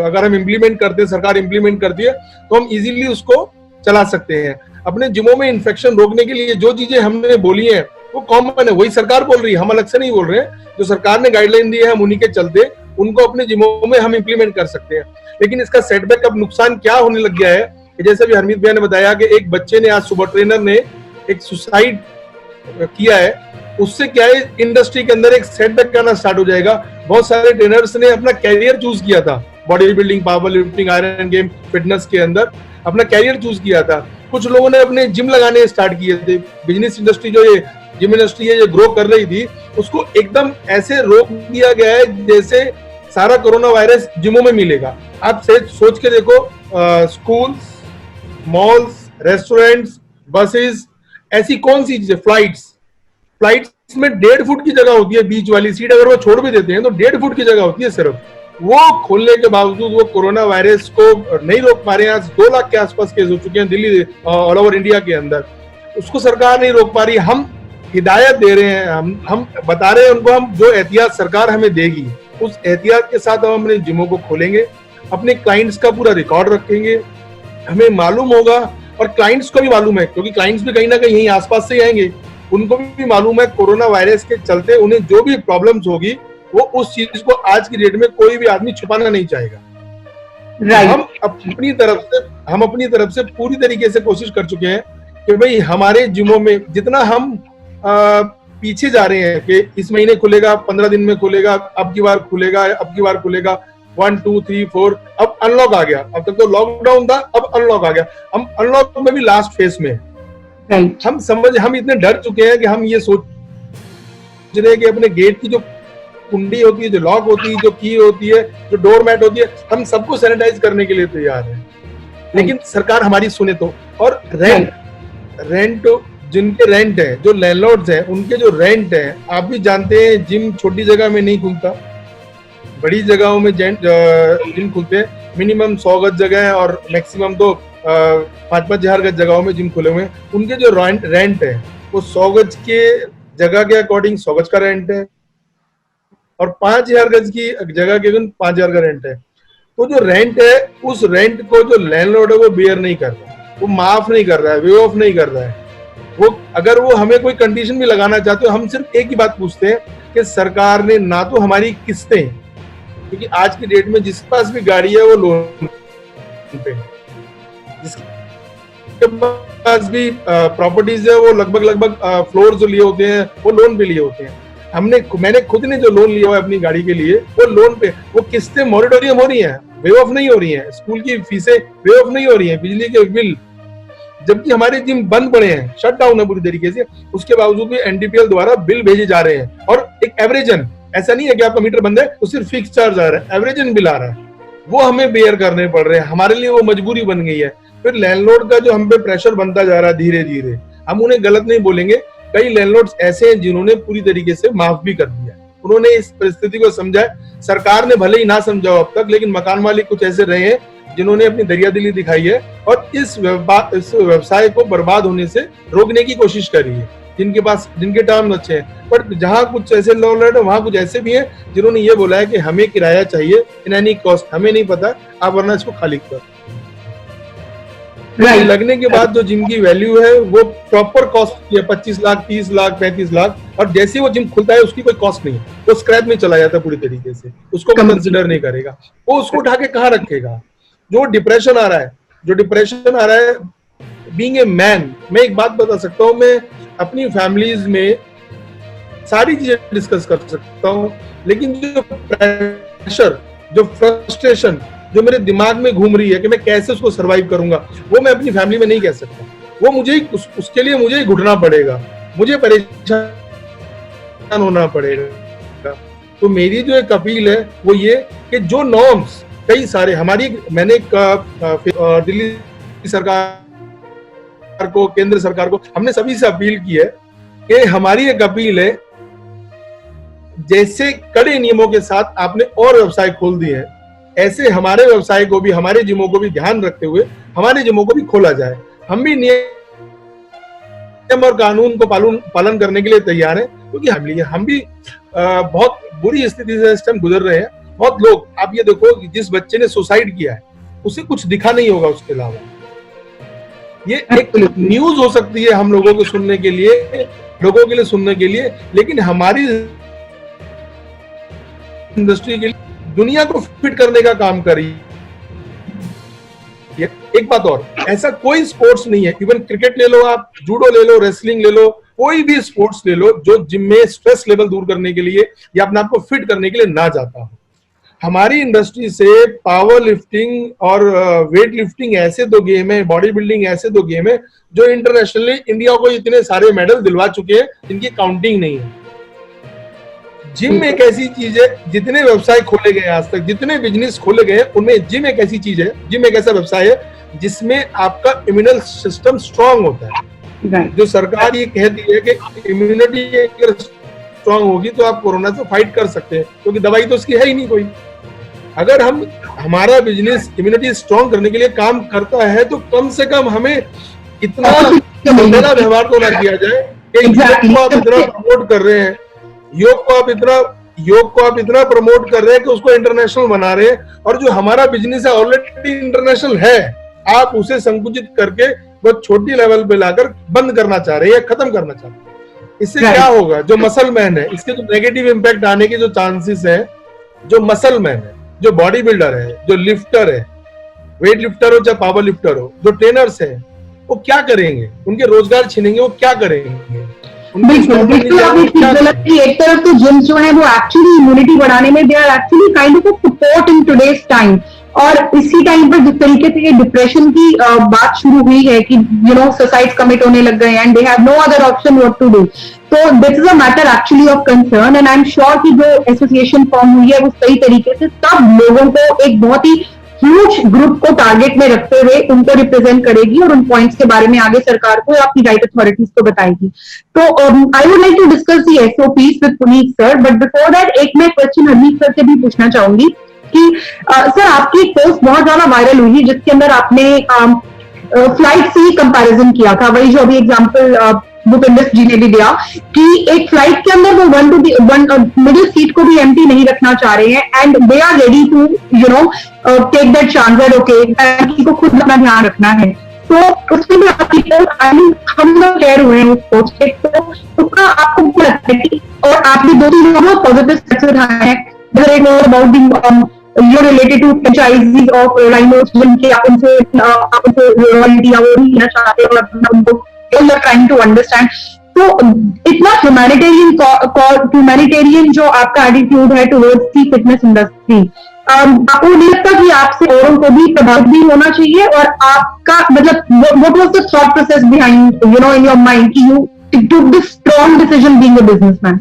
अगर हम इम्प्लीमेंट करते हैं, सरकार इम्प्लीमेंट करती है, तो हम इजीली उसको चला सकते हैं। अपने जिमों में इन्फेक्शन रोकने के लिए जो चीजें हमने बोली हैं वो कॉमन है, वही सरकार बोल रही है, हम अलग से नहीं बोल रहे हैं। जो सरकार ने गाइडलाइन दी है हम उन्हीं के चलते उनको अपने जिमों में हम इम्प्लीमेंट कर सकते हैं। लेकिन इसका सेटबैक, अब नुकसान क्या होने लग गया है कि जैसे भी हरमीत भैया ने बताया कि एक बच्चे ने आज सुबह, ट्रेनर ने एक सुसाइड किया है, उससे क्या है इंडस्ट्री के अंदर एक सेटबैक करना स्टार्ट हो जाएगा। बहुत सारे ट्रेनर्स ने अपना कैरियर चूज किया था, body building, power lifting, iron game, fitness के अंदर अपना कैरियर चूज किया था। कुछ लोगों ने अपने जिम लगाने स्टार्ट किए थे। बिजनेस इंडस्ट्री जो ये जिम इंडस्ट्री है, ये ग्रो कर रही थी, उसको एकदम ऐसे रोक दिया गया है जैसे सारा कोरोना वायरस जिमों में मिलेगा। आप सोच के देखो, स्कूल्स, मॉल्स, रेस्टोरेंट्स, बसेस, ऐसी कौन सी चीजें, फ्लाइट्स में 1.5 फुट की जगह होती है, बीच वाली सीट अगर वो छोड़ भी देते हैं तो 1.5 फुट की जगह होती है सिर्फ। वो खोलने के बावजूद वो कोरोना वायरस को नहीं रोक पा रहे हैं। आज 2 लाख के आसपास केस हो चुके हैं दिल्ली, ऑल ओवर इंडिया के अंदर। उसको सरकार नहीं रोक पा रही। हम हिदायत दे रहे हैं, हम बता रहे हैं उनको, हम जो एहतियात सरकार हमें देगी उस एहतियात के साथ हम अपने जिमों को खोलेंगे, अपने क्लाइंट्स का पूरा रिकॉर्ड रखेंगे। हमें मालूम होगा और क्लाइंट्स को भी मालूम है, क्योंकि क्लाइंट्स भी कहीं ना कहीं यहीं आसपास से ही आएंगे, उनको भी मालूम है कोरोना वायरस के चलते उन्हें जो भी प्रॉब्लम्स होगी वो उस चीज को आज की डेट में कोई भी आदमी छुपाना नहीं चाहेगा। Right. हम अपनी तरफ से पूरी तरीके से कोशिश कर चुके हैं कि भाई हमारे जिमों में जितना हम पीछे जा रहे हैं कि इस महीने खुलेगा, 15 दिन में खुलेगा, अब की बार खुलेगा, 1 2 3 4, अब अनलॉक आ गया। अब तक तो लॉकडाउन था, अब अनलॉक आ गया। हम अनलॉक में भी लास्ट फेज में Right. हम इतने डर चुके हैं कि हम ये सोच रहे हैं कि अपने गेट की जो कुंडी होती है, जो लॉक होती है, जो की होती है, जो डोर मैट होती है, हम सबको सैनिटाइज करने के लिए तैयार हैं। लेकिन सरकार हमारी सुने तो। और रेंट जिनके रेंट है, जो लैंडलॉर्ड्स हैं, उनके जो रेंट है, आप भी जानते हैं जिम छोटी जगह में नहीं खुलता, बड़ी जगहों में जिम खुलते हैं। मिनिमम 100 गज जगह है और मैक्सिमम तो 5-5 हजार गज जगहों में जिम खुले हुए हैं। उनके जो रेंट है वो 100 गज के जगह के अकॉर्डिंग 100 गज का रेंट है और 5000 गज की जगह के 5000 का रेंट है। तो जो रेंट है, उस रेंट को जो लैंडलॉर्ड है वो बेयर नहीं कर रहा, वो माफ नहीं कर रहा है, वे ऑफ नहीं कर रहा है। वो अगर वो हमें कोई कंडीशन भी लगाना चाहते हो, हम सिर्फ एक ही बात पूछते हैं कि सरकार ने ना तो हमारी किस्तें, क्योंकि आज की डेट में जिसके पास भी गाड़ी है वो लोन पे, जिसके पास भी प्रॉपर्टीज है वो लगभग फ्लोर जो लिए होते हैं वो लोन पे लिए होते हैं। मैंने खुद ने जो लोन लिया हुआ है अपनी गाड़ी के लिए, वो लोन पे, वो किस्तें मॉरिटोरियम हो रही हैं, वे ऑफ नहीं हो रही हैं, स्कूल की फीसें वे ऑफ नहीं हो रही हैं, बिजली के बिल, जबकि हमारे जिम बंद पड़े हैं, शट डाउन है पूरी तरीके से, उसके बावजूद भी एनडीपीएल द्वारा बिल भेजे जा रहे हैं। और एक एवरेजन, ऐसा नहीं है कि आपका मीटर बंद है तो सिर्फ फिक्स चार्ज आ रहा है, एवरेजन बिल आ रहा है, वो हमें बेयर करने पड़ रहे हैं, हमारे लिए वो मजबूरी बन गई है। फिर लैंडलॉर्ड का जो हम पे प्रेशर बनता जा रहा है धीरे धीरे, हम उन्हें गलत नहीं बोलेंगे, कई लैंडलॉर्ड्स ऐसे हैं जिन्होंने पूरी तरीके से माफ भी कर दिया, उन्होंने इस परिस्थिति को समझा। सरकार ने भले ही ना समझा अब तक, लेकिन मकान मालिक कुछ ऐसे रहे हैं जिन्होंने अपनी दरियादिली दिखाई है और इस व्यवसाय को बर्बाद होने से रोकने की कोशिश करी है, जिनके टर्म अच्छे हैं। बट जहां कुछ ऐसे लॉर्ड है, वहां कुछ ऐसे भी हैं जिन्होंने ये बोला है कि हमें किराया चाहिए इन एनी कॉस्ट, हमें नहीं पता, आप वरना इसको खाली कर। Right. लगने के बाद जो जिम की वैल्यू है वो प्रॉपर कॉस्ट है, 25 लाख, 30 लाख, 35 लाख, और जैसे वो जिम खुलता है उसकी कोई कॉस्ट नहीं है, वो स्क्रैप में चला जाता है पूरी तरीके से, उसको कंसिडर नहीं करेगा, वो उसको उठा के कहाँ रखेगा। जो डिप्रेशन आ रहा है बीइंग ए मैन, मैं एक बात बता सकता हूँ, मैं अपनी फैमिलीज में सारी चीजें डिस्कस कर सकता हूँ, लेकिन जो प्रेशर, जो फ्रस्ट्रेशन जो मेरे दिमाग में घूम रही है कि मैं कैसे उसको सरवाइव करूंगा, वो मैं अपनी फैमिली में नहीं कह सकता, वो मुझे उसके लिए मुझे घुटना पड़ेगा, मुझे परेशान होना पड़ेगा। तो मेरी जो एक अपील है वो ये कि जो नॉर्म्स कई सारे हमारी, मैंने दिल्ली सरकार को, केंद्र सरकार को, हमने सभी से अपील की है कि हमारी एक अपील है, जैसे कड़े नियमों के साथ आपने और व्यवसाय खोल दिए हैं, ऐसे हमारे व्यवसाय को भी, हमारे जिमों को भी ध्यान रखते हुए हमारे जिमों को भी खोला जाए। हम भी नियम और कानून को पालन करने के लिए तैयार हैं, क्योंकि हम भी बहुत बुरी स्थिति से इस टाइम गुजर रहे हैं। बहुत लोग, आप ये देखो कि जिस बच्चे ने सुसाइड किया है उसे कुछ दिखा नहीं होगा उसके अलावा, ये एक न्यूज हो सकती है हम लोगों को सुनने के लिए, लेकिन हमारी इंडस्ट्री के लिए, दुनिया को फिट करने का काम करी। एक बात और, ऐसा कोई स्पोर्ट्स नहीं है, इवन क्रिकेट ले लो आप, जूडो ले लो, रेसलिंग ले लो, कोई भी स्पोर्ट्स ले लो, जो जिम में स्ट्रेस लेवल दूर करने के लिए या अपने आप को फिट करने के लिए ना जाता हो। हमारी इंडस्ट्री से पावर लिफ्टिंग और वेट लिफ्टिंग ऐसे दो गेम है, बॉडी बिल्डिंग ऐसे दो गेम है जो इंटरनेशनली इंडिया को इतने सारे मेडल दिलवा चुके हैं जिनकी काउंटिंग नहीं है। जिम एक ऐसी चीज है, जितने व्यवसाय खोले गए आज तक, जितने बिजनेस खोले गए उनमें जिम एक ऐसी चीज है, जिम एक ऐसा व्यवसाय है जिसमें आपका इम्यूनल सिस्टम स्ट्रांग होता है। जो सरकार ये कहती है कि इम्यूनिटी अगर स्ट्रांग होगी तो आप कोरोना से फाइट कर सकते हैं, क्योंकि दवाई तो उसकी है ही नहीं कोई। अगर हमारा बिजनेस इम्यूनिटी स्ट्रांग करने के लिए काम करता है तो कम से कम हमें इतना व्यवहार तो ना किया जाए कि योग को आप इतना प्रमोट कर रहे हैं, योग को आप इतना प्रमोट कर रहे हैं कि उसको इंटरनेशनल बना रहे हैं, और जो हमारा बिजनेस है ऑलरेडी इंटरनेशनल है, आप उसे संकुचित करके बहुत छोटी लेवल पे लाकर बंद करना चाह रहे हैं या खत्म करना चाह रहे हैं। इससे क्या होगा, जो मसल मैन है, इसके जो नेगेटिव इम्पैक्ट आने के जो चांसेस हैं, जो मसल मैन है, जो बॉडी बिल्डर है, जो लिफ्टर है, वेट लिफ्टर हो चाहे पावर लिफ्टर हो, जो ट्रेनर्स है, वो क्या करेंगे? उनके रोजगार छीनेंगे, वो क्या करेंगे? एक तरफ तो जिम जो है वो एक्चुअली इम्यूनिटी बढ़ाने में they are actually kind of support in today's time, और इसी टाइम पर जिस तरीके से ये डिप्रेशन की बात शुरू हुई है कि सुसाइड कमिट होने लग गए and they have no other option what to do, तो this is a matter actually of concern, and I am sure कि जो एसोसिएशन फॉर्म हुई है वो सही तरीके से सब लोगों को, एक बहुत ही ह्यूज ग्रुप को टारगेट में रखते हुए उनको रिप्रेजेंट करेगी और उन पॉइंट्स के बारे में आगे सरकार को या अपनी राइट अथॉरिटीज को बताएगी। तो I would like to discuss the SOPs with Puneet sir, but before that एक मैं क्वेश्चन हरमीत सर से भी पूछना चाहूंगी कि सर आपकी एक पोस्ट बहुत ज्यादा वायरल हुई है जिसके अंदर आपने फ्लाइट से ही कंपैरिजन किया था, वही जो अभी एग्जांपल भूपेंद्र जी ने भी दिया कि एक फ्लाइट के अंदर वो मिडिल सीट को भी एम्प्टी नहीं रखना चाह रहे हैं and they are ready to take that chance that okay को खुद अपना ध्यान रखना है। तो उसमें भी आपकी हम लोग शेयर हुए हैं उस पोस्ट पे, तो उसका आपको क्या लगता है? और आपने दो तीन बहुत पॉजिटिव स्टेप्स उठाए हैं, about the you're related to franchisees of Rhinos जिनके आप उनसे रॉयल्टी या वो भी लेना चाहते हो और अपना उनको you're trying to understand. तो इतना ह्यूमैनिटेरियन जो आपका एटीट्यूड है टुवर्ड्स दी फिटनेस इंडस्ट्री, आपको नहीं लगता कि आपसे औरों को भी प्रभावित भी होना चाहिए? और आपका मतलब what was the thought process behind in your mind कि you took this strong decision being a businessman?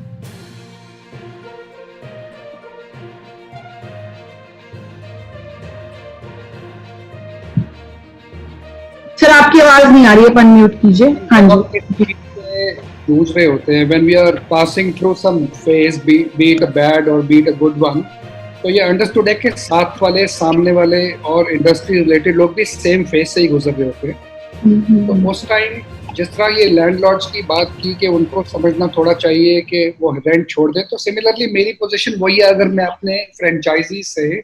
Sir आपकी आवाज नहीं आ रही है, अनम्यूट कीजिए. हाँ जी. जूझ रहे होते हैं when we are passing through some phase, be it a bad or be it a good one, तो ये अंडरस्टूड है कि साथ वाले, सामने वाले और इंडस्ट्री रिलेटेड लोग भी सेम फेज से ही गुजर रहे होते हैं. तो उस टाइम जिस तरह ये लैंडलॉर्ड्स की बात की कि उनको समझना थोड़ा चाहिए कि वो रेंट छोड़ दें, तो सिमिलरली मेरी पोजीशन वही है. अगर मैं अपने फ्रेंचाइजी से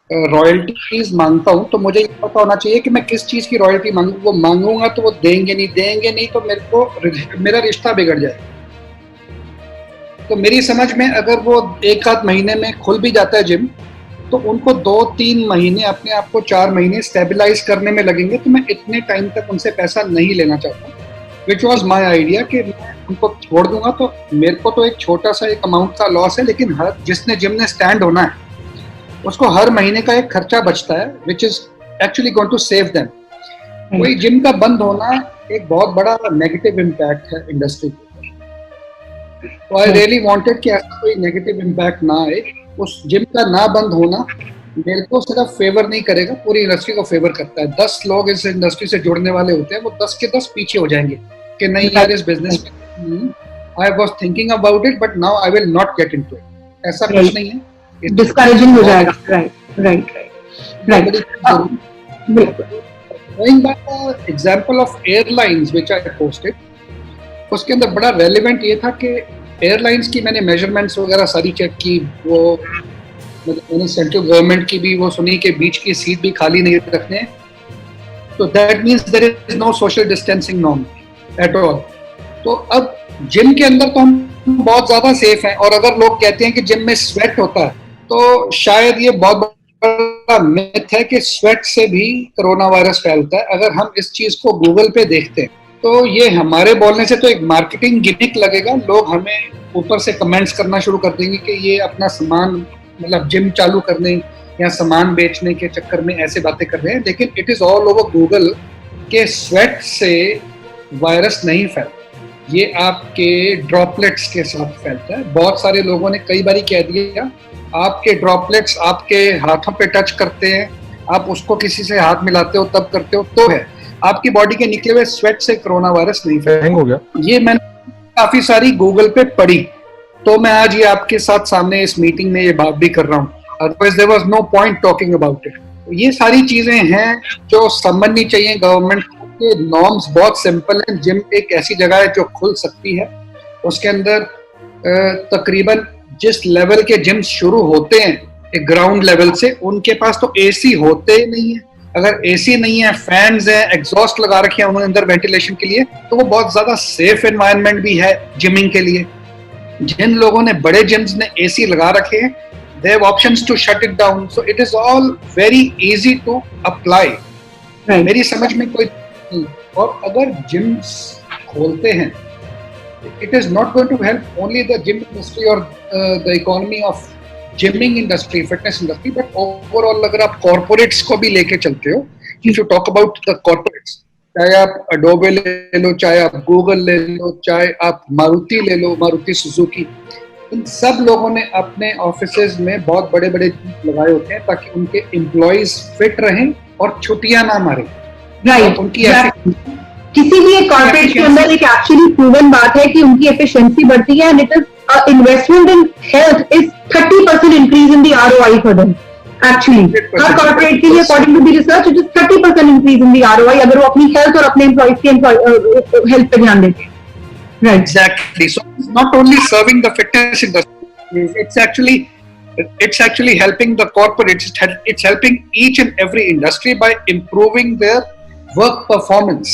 रॉयल्टीज मांगता हूँ तो मुझे ये पता होना चाहिए कि मैं किस चीज़ की रॉयल्टी मांगू. वो मांगूंगा तो वो देंगे नहीं तो मेरा रिश्ता बिगड़ जाएगा. तो मेरी समझ में अगर वो एक आध महीने में खुल भी जाता है जिम, तो उनको 2-3 महीने, अपने आप को 4 महीने स्टेबलाइज करने में लगेंगे. तो मैं इतने टाइम तक उनसे पैसा नहीं लेना चाहता, विच वॉज माई आइडिया कि मैं उनको छोड़ दूंगा तो मेरे को तो एक छोटा सा एक अमाउंट का लॉस है, लेकिन हर जिसने जिम ने स्टैंड होना है उसको हर महीने का एक खर्चा बचता है, which is actually going to save them. कोई जिम का बंद होना एक बहुत बड़ा नेगेटिव इम्पैक्ट है इंडस्ट्री पे. तो आई रियली वांटेड कि ऐसा कोई नेगेटिव इम्पैक्ट ना आए. उस जिम का ना बंद होना मेरे को सिर्फ फेवर नहीं करेगा, पूरी इंडस्ट्री को फेवर करता है. 10 लोग इस इंडस्ट्री से जुड़ने वाले होते हैं, वो 10 के 10 पीछे हो जाएंगे कि नहीं यार इस बिजनेस में I was thinking about it but now I will not get into it. ऐसा कुछ नहीं है, डिस्करेजिंग हो जाएगा. Right. Going back to the example of airlines which I posted, उसके अंदर बड़ा रेलिवेंट ये था कि एयरलाइंस की मैंने मेजरमेंट्स वगैरह सारी चेक की. वो मैंने सेंट्रल गवर्नमेंट की भी वो सुनी कि बीच की सीट भी खाली नहीं रखने. तो that means there is no social distancing norm at all. तो अब जिम के अंदर तो हम बहुत ज़्यादा सेफ हैं. और अगर लोग कहते हैं कि जिम में स्वेट होता है, तो शायद ये बहुत बड़ा मिथ है कि स्वेट से भी कोरोना वायरस फैलता है. अगर हम इस चीज़ को गूगल पे देखते हैं तो ये हमारे बोलने से तो एक मार्केटिंग गिमिक लगेगा. लोग हमें ऊपर से कमेंट्स करना शुरू कर देंगे कि ये अपना सामान, मतलब जिम चालू करने या सामान बेचने के चक्कर में ऐसे बातें कर रहे हैं. लेकिन it is all over Google के स्वेट से वायरस नहीं फैलता, ये आपके ड्रॉपलेट्स के साथ फैलता है. बहुत सारे लोगों ने कई बार कह दिया आपके ड्रॉपलेट्स आपके हाथों पे टच करते हैं, आप उसको किसी से हाथ मिलाते हो तब करते हो, तो है आपकी बॉडी के निकले हुए स्वेट से कोरोना वायरस नहीं फैलेगा. हो गया. ये मैंने काफी सारी गूगल पे पढ़ी, तो मैं आज ये आपके साथ सामने इस मीटिंग में ये बात भी कर रहा हूँ. Otherwise there was no point talking about it. ये सारी चीजें हैं जो समझनी चाहिए गवर्नमेंट के. नॉर्म्स बहुत सिंपल हैं. जिम एक ऐसी जगह है जो खुल सकती है. उसके अंदर तकरीबन जिस लेवल के जिम शुरू होते हैं एक ग्राउंड लेवल से, उनके पास तो एसी होते ही नहीं है. अगर एसी नहीं है, फैंस हैं, एग्जॉस्ट लगा रखे हैं उन्होंने अंदर वेंटिलेशन के लिए, तो वो बहुत ज्यादा सेफ एनवायरनमेंट भी है जिमिंग के लिए. जिन लोगों ने बड़े जिम्स ने एसी लगा रखे हैं, they have options to shut it down. So it is all very easy to apply. मेरी समझ में कोई नहीं. और अगर जिम्स खोलते हैं, it is not going to help only the gym industry or the economy of gymming industry, fitness industry, but overall अगर आप corporates को भी लेके चलते हो, if you talk about the corporates, चाहे आप Adobe ले लो, चाहे आप Google ले लो, चाहे आप मारुति ले लो, मारुति सुजुकी, इन सब लोगों ने अपने ऑफिसेज में बहुत बड़े बड़े लगाए होते हैं ताकि उनके एम्प्लॉइज फिट रहें और छुट्टियां ना मारें. राइट. उनकी किसी भी एक कॉर्पोरेट के अंदर एक एक्चुअली प्रूवन बात है कि उनकी एफिशिएंसी बढ़ती है. And it is investment in health is 30% increase in the ROI for them. Actually हर कॉर्पोरेट के लिए according to the research it is 30% increase in the ROI अगर वो अपनी हेल्थ और अपने एम्प्लॉइज के हेल्थ पे ध्यान देते हैं. Right. Exactly. So it's not only serving the fitness industry, it's actually helping the corporates. It's helping each and every industry by improving their work performance.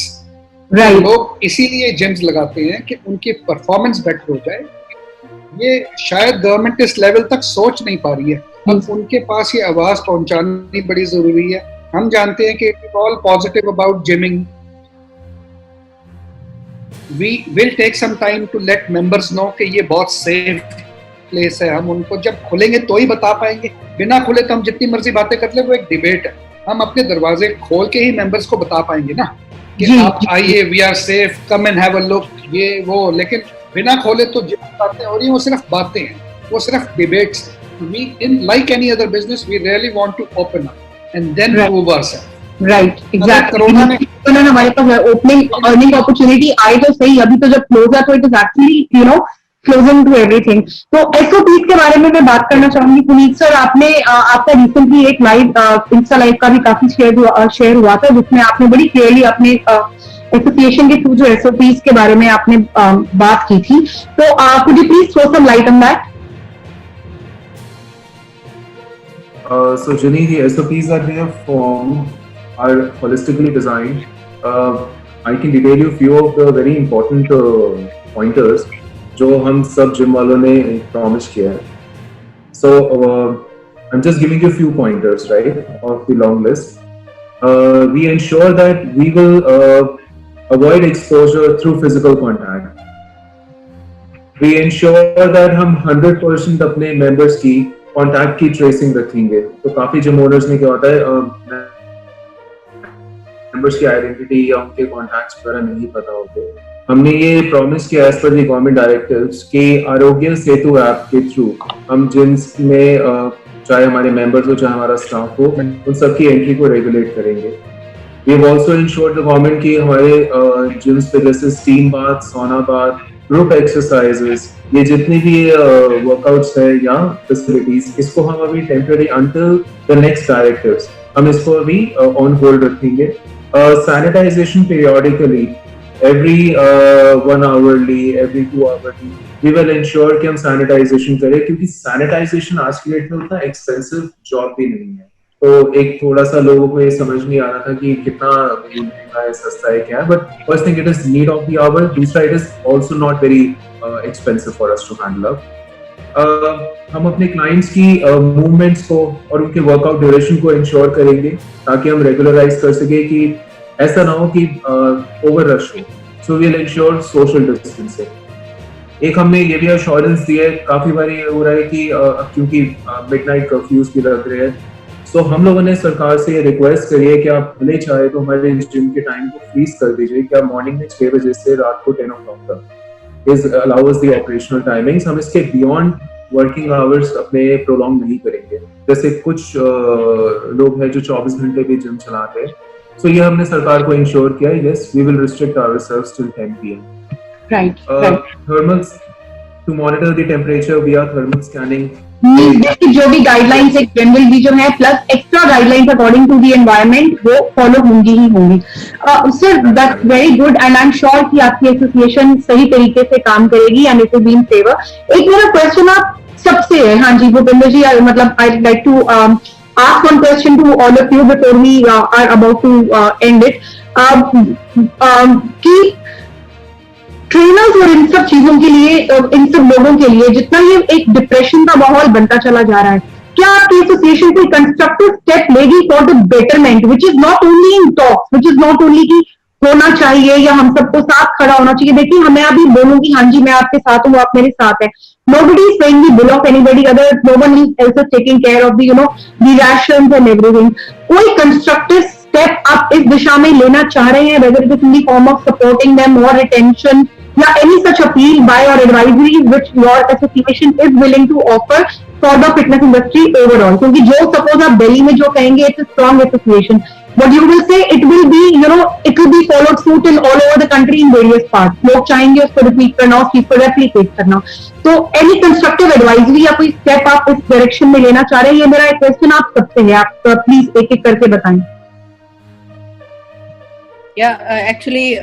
Right. लोग इसीलिए जिम्स लगाते हैं कि उनकी परफॉर्मेंस बेटर हो जाए. ये शायद गवर्नमेंट इस लेवल तक सोच नहीं पा रही है. अब उनके पास ये आवाज पहुंचानी बड़ी जरूरी है। हम जानते हैं कि it is all positive about gymming. We will take some time to let members know कि ये बहुत सेफ प्लेस है। हम उनको जब खुलेंगे तो ही बता पाएंगे, बिना खुले तो हम जितनी मर्जी बातें कर ले, वो एक डिबेट है। हम अपने दरवाजे खोल के ही मेंबर्स को बता पाएंगे ना कि आप आइए, we are safe, come and have a look, ये वो। लेकिन बिना खोले तो जितनी बातें हो रही हैं वो सिर्फ बातें हैं, वो सिर्फ डिबेट्स हैं। We in like any other business, we really want to open up and then prove ourselves. Right, exactly. Corona में हमारे पास ओपनिंग अर्निंग अपॉर्चुनिटी आए तो सही, अभी तो जब क्लोज है तो it is actually closing to everything. तो एसओपीज के बारे में मैं बात करना चाहूंगी। पुनीत सर, आपने आपका रिसेंटली एक लाइव इंस्टा लाइव का भी काफी शेयर हुआ था, जिसमें आपने बड़ी क्लियरली अपने एसोसिएशन के थ्रू जो एसओपीज के बारे में आपने बात की थी। तो could you please throw some light on that? So Jenny, the SOPs that we have formed are holistically designed. I can detail you few of the very important pointers जो हम सब जिम वालों ने promise किया है. So I'm just giving you few pointers, right, of the long list. We ensure that we will avoid exposure through physical contact. We ensure that हम 100% अपने members की कॉन्टैक्ट की ट्रेसिंग रखेंगे। तो काफी जिम ओनर्स में क्या होता है, मेंबर्स की आइडेंटिटी या उनके कॉन्टैक्ट्स वगैरह नहीं पता होते। हमने ये प्रॉमिस किया as per the government directives कि आरोग्य सेतु ऐप के थ्रू हम जिम्स में चाहे हमारे मेंबर्स हो चाहे हमारा स्टाफ हो, उन सबकी एंट्री को रेगुलेट करेंगे। We have also ensured the government की हमारे जिम्स पे जैसे steam bath, sauna bath, group exercises, ये जितनी भी वर्कआउट्स है या फैसिलिटीज, इसको हम अभी temporary until the next directives हम इसको अभी ऑन होल्ड रखेंगे। Sanitisation periodically, every 1 hourly, every 2 hourly we will ensure कि हम सैनिटाइजेशन करें, क्योंकि सैनिटाइजेशन आज की डेट में उतना एक्सपेंसिव जॉब भी नहीं है। तो एक थोड़ा सा लोगों को ये समझ नहीं आ रहा था कि कितना महंगा है, सस्ता है, क्या है, but first thing it is need of the hour, दूसरा it is also not very expensive for us to handle up. हम अपने क्लाइंट्स की मूवमेंट्स को और उनके वर्कआउट ड्यूरेशन को इंश्योर करेंगे ताकि हम रेगुलराइज कर सके कि ऐसा ना हो कि ओवर रश हो। So we will ensure social distancing. एक हमने ये भी अश्योरेंस दी है, काफी बार ये हो रहा है कि क्योंकि मिडनाइट कर्फ्यूज भी लग रहे हैं, सो हम लोगों ने सरकार से ये रिक्वेस्ट करी है कि आप भले चाहे तो हमारे जिम के टाइम को फ्रीज कर दीजिए कि आप मॉर्निंग में 6 बजे से रात को 10 o'clock तक allow us the operational timings। हम इसके beyond working hours अपने prolong नहीं करेंगे। जैसे कुछ लोग हैं जो 24 घंटे भी जिम चलाते हैं, so ये हमने सरकार को इंश्योर किया है, yes we will restrict ourselves till 10 PM। Right, right। Thermals, to monitor the temperature via thermal scanning। जैसे जो भी गाइडलाइंस एक जनरल भी जो है plus extra guidelines according to the environment वो फॉलो होंगी ही होंगी। Sir that's very good and I am sure कि आपकी एसोसिएशन सही तरीके से काम करेगी and it will be in favour. एक मेरा क्वेश्चन आप सबसे है, हाँ जी भूपेंद्र जी, मतलब I like to ask one question to all of you before we are about to end it। कि ट्रेनर्स और इन सब चीजों के लिए, इन सब लोगों के लिए जितना ये एक डिप्रेशन का माहौल बनता चला जा रहा है, क्या आपकी एसोसिएशन कोई कंस्ट्रक्टिव स्टेप लेगी for the betterment, which is not only in talks, which is not only की होना चाहिए या हम सबको साथ खड़ा होना चाहिए? देखिए, हमें अभी बोलूंगी हाँ जी मैं आपके साथ हूँ, आप मेरे साथ है, nobody is saying the bill of anybody other, no one else is taking care of the the rations and everything। कोई कंस्ट्रक्टिव स्टेप आप इस दिशा में लेना चाह रहे हैं, whether it is in the form of supporting them or retention या any such appeal by or advisories which your association is willing to offer for the fitness industry overall? क्योंकि जो suppose आप दिल्ली में जो कहेंगे it's a strong association, but you will say it will be it will be followed suit in all over the country in various parts। लोग चाहेंगे उसको repeat करना, उस चीज को रेप्लिकेट करना। तो any constructive advisory या कोई स्टेप आप इस डायरेक्शन में लेना चाह रहे हैं? ये मेरा एक क्वेश्चन आप सबसे है, आप प्लीज एक एक करके बताएं। Yeah, actually,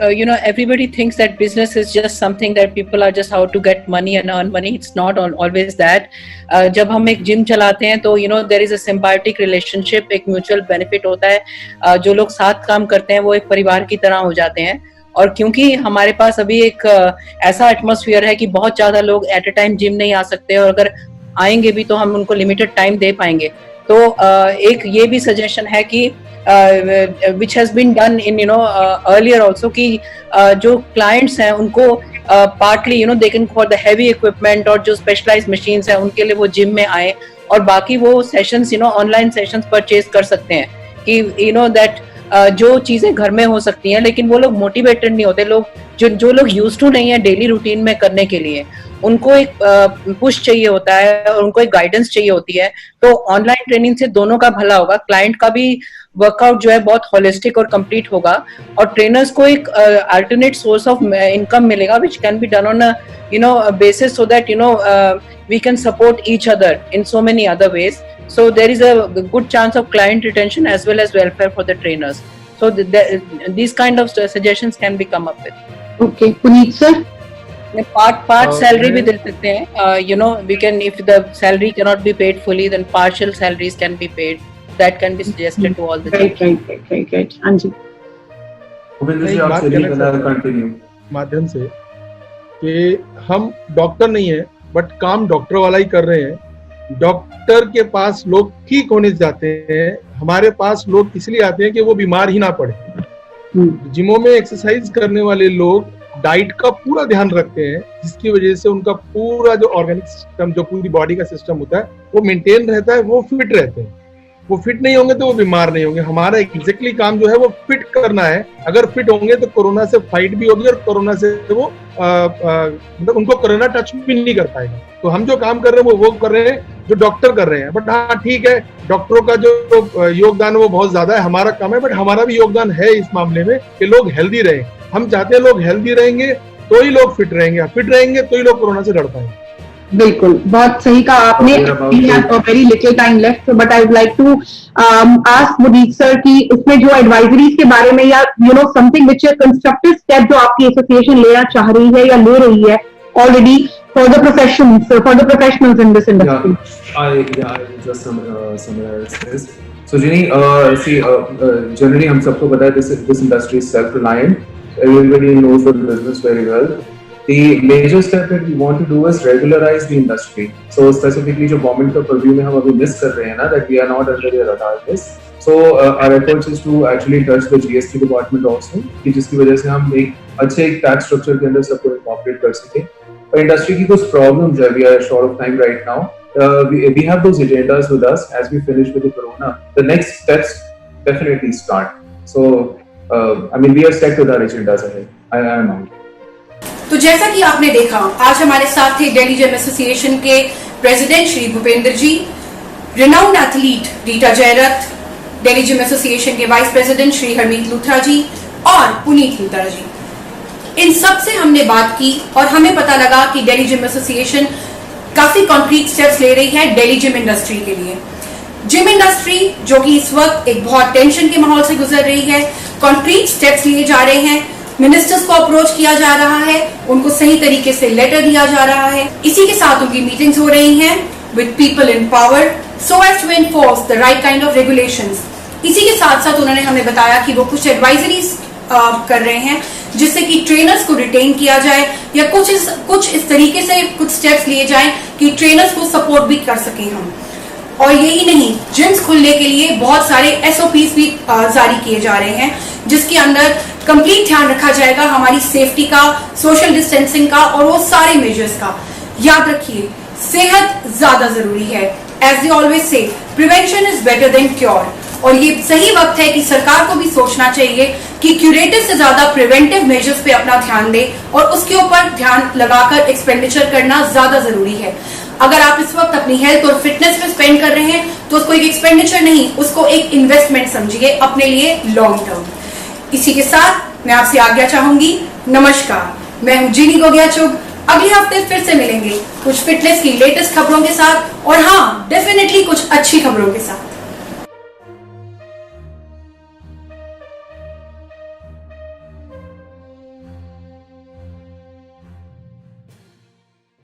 everybody thinks that business is just something that people are just how to get money and earn money. It's not always that. जब हम एक जिम चलाते हैं तो there is a symbiotic relationship, एक mutual benefit होता है। जो लोग साथ काम करते हैं वो एक परिवार की तरह हो जाते हैं। और क्योंकि हमारे पास अभी एक ऐसा एटमॉस्फेयर है कि बहुत ज्यादा लोग एट अ टाइम जिम नहीं आ सकते, और अगर आएंगे भी तो हम उनको लिमिटेड टाइम दे पाएंगे। तो एक ये भी सजेशन है कि which has been done in earlier also कि जो क्लाइंट्स हैं उनको partly they can for the heavy equipment और जो स्पेशलाइज्ड मशीन्स हैं उनके लिए वो जिम में आए और बाकी वो सेशंस ऑनलाइन सेशंस परचेज कर सकते हैं कि दैट जो चीजें घर में हो सकती हैं, लेकिन वो लोग मोटिवेटेड नहीं होते, लोग जो लोग यूज्ड टू नहीं है डेली रूटीन में करने के लिए, उनको एक पुश चाहिए होता है और उनको एक गाइडेंस चाहिए होती है। तो ऑनलाइन ट्रेनिंग से दोनों का भला होगा, क्लाइंट का भी वर्कआउट जो है बहुत होलिस्टिक और कंप्लीट होगा और ट्रेनर्स को एक अल्टरनेट सोर्स ऑफ इनकम मिलेगा which can be done on a basis so that we can support each other in so many other ways. So there is a good chance of client retention as well as welfare for the trainers. So these kind of suggestions can be come up with. Okay, Puneet sir. Part salary भी दे सकते हैं. We can, if the salary cannot be paid fully, then partial salaries can be paid. That can be suggested to all the Right. Anji. Bhupendra जी आप चलिए continue माध्यम से कि हम doctor नहीं है बट काम डॉक्टर वाला ही कर रहे हैं। डॉक्टर के पास लोग ठीक होने जाते हैं, हमारे पास लोग इसलिए आते हैं कि वो बीमार ही ना पड़े। जिमों में एक्सरसाइज करने वाले लोग डाइट का पूरा ध्यान रखते हैं, जिसकी वजह से उनका पूरा जो ऑर्गेनिक सिस्टम, जो पूरी बॉडी का सिस्टम होता है वो मेंटेन रहता है, वो फिट रहते हैं। वो फिट नहीं होंगे तो वो बीमार नहीं होंगे। हमारा एग्जैक्टली काम जो है वो फिट करना है। अगर फिट होंगे तो कोरोना से फाइट भी होगी और कोरोना से वो मतलब उनको कोरोना टच भी नहीं कर पाएगा। तो हम जो काम कर रहे हैं वो कर रहे हैं जो डॉक्टर कर रहे हैं। बट हाँ ठीक है, डॉक्टरों का जो योगदान है वो बहुत ज्यादा है, हमारा कम है, बट हमारा भी योगदान है इस मामले में कि लोग हेल्दी रहे। हम चाहते हैं लोग हेल्दी रहेंगे तो ही लोग फिट रहेंगे, फिट रहेंगे तो ही लोग कोरोना से लड़ पाएंगे। बिल्कुल, बहुत सही कहा आपने। Very little time left, but I would like to ask Muneet sir कि इसमें जो एडवाइजरीज के बारे में या समथिंग विच कंस्ट्रक्टिव स्टेप जो आपकी एसोसिएशन लेना चाह रही है या ले रही है already for the professionals in this industry. I just summarize this. So Ginny, generally हम सबको पता है this industry is self-reliant. Everybody knows the business very well. The major step that we want to do is regularize the industry. So specifically जो government का purview में हम अभी miss कर रहे हैं ना, that we are not under their radar list. So our approach is to actually touch the GST department also, कि जिसकी वजह से हम एक अच्छे tax structure के अंदर सबको incorporate कर सकें। और industry की कुछ problems है, we are short of time right now. We have those agendas with us as we finish with the corona. The next steps definitely start. So we are set with our agendas ahead. I am out. तो जैसा कि आपने देखा, आज हमारे साथ थे Delhi gym association के president Shri Bhupendra ji, renowned athlete Rita Jairath, Delhi gym association के वाइस प्रेसिडेंट श्री हरमीत लूथरा जी और पुनीत लूथरा जी। इन सब से हमने बात की और हमें पता लगा कि दिल्ली जिम एसोसिएशन काफी कॉन्क्रीट स्टेप्स ले रही है दिल्ली जिम इंडस्ट्री के लिए। जिम इंडस्ट्री जो कि इस वक्त एक बहुत टेंशन के माहौल से गुजर रही है, कॉन्क्रीट स्टेप्स लिए जा रहे हैं, मिनिस्टर्स को अप्रोच किया जा रहा है, उनको सही तरीके से लेटर दिया जा रहा है। इसी के साथ उनकी मीटिंग्स हो रही हैं with people in power so as to enforce the right kind of regulations. इसी के साथ साथ उन्होंने हमें बताया कि वो कुछ एडवाइजरीज कर रहे हैं जिससे कि ट्रेनर्स को रिटेन किया जाए या कुछ इस तरीके से कुछ स्टेप्स लिए जाएं कि ट्रेनर्स को सपोर्ट भी कर सकें हम। और यही नहीं, जिम्स खुलने के लिए बहुत सारे एसओपीज भी जारी किए जा रहे हैं जिसके अंदर कंप्लीट ध्यान रखा जाएगा हमारी सेफ्टी का, सोशल डिस्टेंसिंग का और वो सारे मेजर्स का। याद रखिए, सेहत ज्यादा जरूरी है। As they always say, prevention is better than cure. और ये सही वक्त है कि सरकार को भी सोचना चाहिए कि क्यूरेटिव से ज्यादा प्रिवेंटिव मेजर्स पे अपना ध्यान दे और उसके ऊपर ध्यान लगाकर एक्सपेंडिचर करना ज्यादा जरूरी है। अगर आप इस वक्त अपनी हेल्थ और फिटनेस पे स्पेंड कर रहे हैं तो उसको एक एक्सपेंडिचर नहीं, उसको एक इन्वेस्टमेंट समझिए अपने लिए लॉन्ग टर्म। इसी के साथ मैं आपसे आज्ञा चाहूंगी। नमस्कार, मैं हूं जिनी गोगिया चुग। अगले हफ्ते फिर से मिलेंगे कुछ फिटनेस की लेटेस्ट खबरों के साथ और हाँ, डेफिनेटली कुछ अच्छी खबरों के साथ।